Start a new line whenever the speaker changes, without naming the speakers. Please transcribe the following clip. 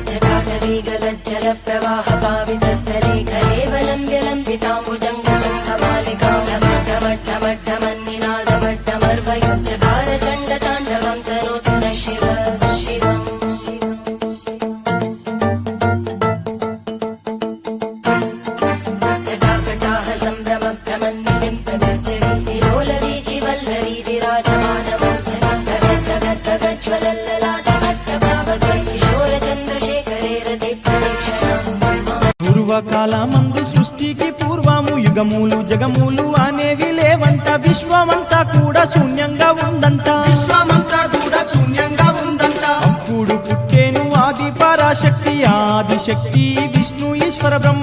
जटाटवीगलज्जल प्रवाह पावितस्थले कलेवलं विलम्बिताम्बुजङ्गमङ्गमालिकाढमड्ढमड्ढमन्निनादमड्ढमर्वयुच्चकार चण्डताण्डवं तनोतु न शिव शिवम् जटाकटाह सम्भ्रम भ्रमन्निलिम्पगर्जरी विलोलवीचि वल्लरी विराजमानमूर्धनि गगज्ज्वलल्ललाटमट्टभावगे किशोरचन्द्रशेखरे रति
పూర్వకాలమందు సృష్టికి పూర్వము యుగములు జగములు అనేవి లేవంట విశ్వమంతా కూడా శూన్యంగా ఉందంట అప్పుడు పుట్టేను ఆది పరాశక్తి ఆదిశక్తి విష్ణు ఈశ్వర బ్రహ్మ